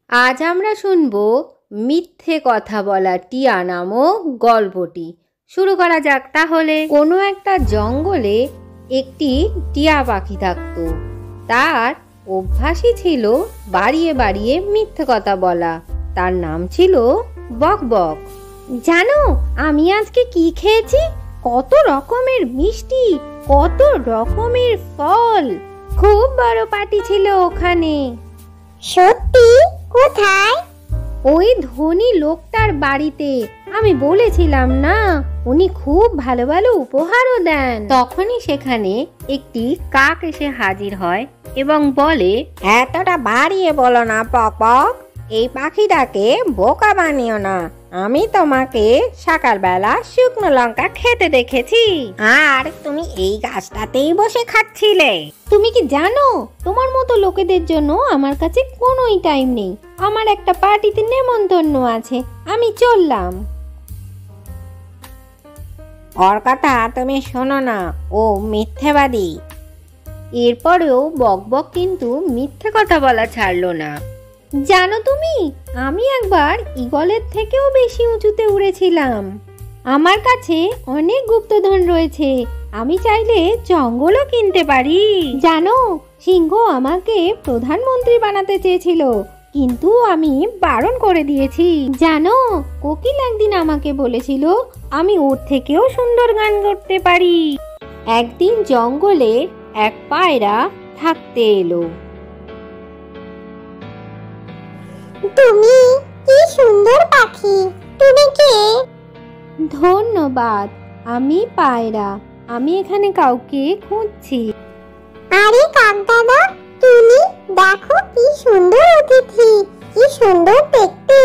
আজ আমরা শুনব মিথ্যে কথা বলা টিয়া নামক গল্পটি। শুরু করা যাক তাহলে। কোনো একটা জঙ্গলে একটি টিয়া পাখি থাকতো। তার অভ্যাসই ছিল বাড়িয়ে বাড়িয়ে মিথ্যে কথা বলা। তার নাম ছিল বকবক। জানো আমি আজকে কি খেয়েছি? কত রকমের মিষ্টি, কত রকমের ফল, খুব বড় পার্টি ছিল ওখানে। সত্যি? কোথায়? ওই ধনী লোকটার বাড়িতে। আমি বলেছিলাম না, উনি খুব ভালো ভালো উপহারও দেন। তখনই সেখানে একটি কাক এসে হাজির হয় এবং বলে, এতটা বাড়িয়ে বলো না বকবক, এই পাখিটাকে বোকা বানিও না। আমি তোমাকে সকালবেলা শুকনো লঙ্কা খেতে দেখেছি, আর তুমি এই গাছটাতেই বসে খাচ্ছিলে। তুমি কি জানো তোমার মতো লোকেদের জন্য আমার কাছে কোনোই টাইম নেই। আমার একটা পার্টিতে নেমন্তন্ন আছে, আমি চললাম। ওর কথা তুমি শোনো না, ও মিথ্যেবাদী। এরপরেও বকবক কিন্তু মিথ্যে কথা বলা ছাড়লো না। জানো তুমি, আমি একবার ঈগলের থেকেও বেশি উঁচুতে উড়েছিলাম। আমার কাছে অনেক গুপ্তধন রয়েছে, আমি চাইলে জঙ্গলও কিনতে পারি। জানো, সিংহ আমাকে প্রধানমন্ত্রী বানাতে চেয়েছিল, কিন্তু আমি বারণ করে দিয়েছি। জানো, কোকিল একদিন আমাকে বলেছিল আমি ওর থেকেও সুন্দর গান করতে পারি। একদিন জঙ্গলে এক পায়রা থাকতে এলো। তুমি কি সুন্দর পাখি, তুমি কে? ধন্যবাদ, আমি পায়রা। আমি এখানে কাউকে খুঁজছি। আরে কাক দাদা, তুমি দেখো কি সুন্দর অতিথি, কি সুন্দর দেখতে।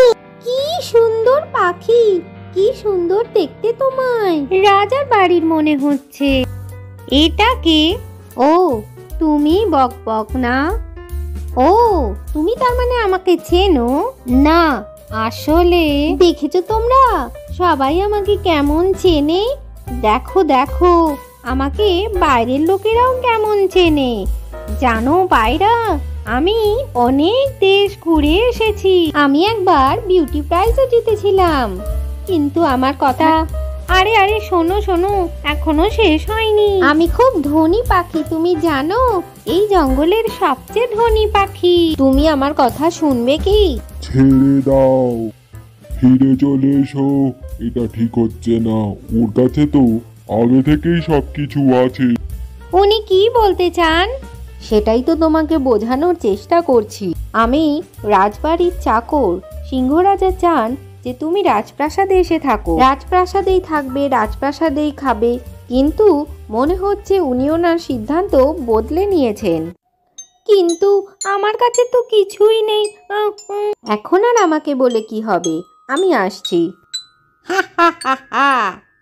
কি সুন্দর পাখি, কি সুন্দর দেখতে তোমায়, রাজার বাড়ির মনে হচ্ছে। এটা কে? ও, তুমি বকবক না? ও, তুমি তার মানে আমাকে চেনো না? আসলে দেখেছো তোমরা, সবাই আমাকে কেমন চেনে। দেখো দেখো, আমাকে বাইরের লোকেরাও কেমন চেনে। জানো পায়রা, আমি অনেক দেশ ঘুরে এসেছি। আমি একবার বিউটি প্রাইজও জিতেছিলাম। কিন্তু আমার কথা, আরে আরে শোনো শোনো, এখনো শেষ হয়নি। আমি খুব ধনী পাখি, তুমি জানো, এই জঙ্গলের সবচেয়ে ধনী পাখি। তুমি আমার কথা শুনবে কি? ছেড়ে দাও, ফিরে চলে এসো। এটা ঠিক হচ্ছে না, ওর কাছে তো আগে থেকেই সবকিছু আছে। উনি কি বলতে চান? সেটাই তো তোমাকে বোঝানোর চেষ্টা করছি। আমি রাজবাড়ির চাকর। সিংহরাজা চান যে তুমি রাজপ্রাসাদে এসে থাকো, রাজপ্রাসাদেই থাকবে, রাজপ্রাসাদেই খাবে। কিন্তু মনে হচ্ছে উনি ওনার সিদ্ধান্ত বদলে নিয়েছেন। কিন্তু আমার কাছে তো কিছুই নেই। এখন আর আমাকে বলে কি হবে, আমি আসছি। হা হা হা হা,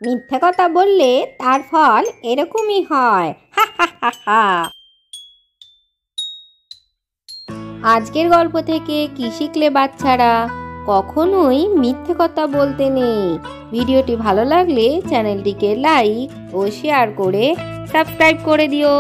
মিথ্যে কথা বললে তার ফল এরকমই হয়। হা হা হা হা। আজকের গল্প থেকে কি শিখলে বাচ্চারা? কখনোই মিথ্যে কথা বলতে নেই। ভিডিওটি ভালো লাগলে চ্যানেলটিকে লাইক ও শেয়ার করে সাবস্ক্রাইব করে দিও।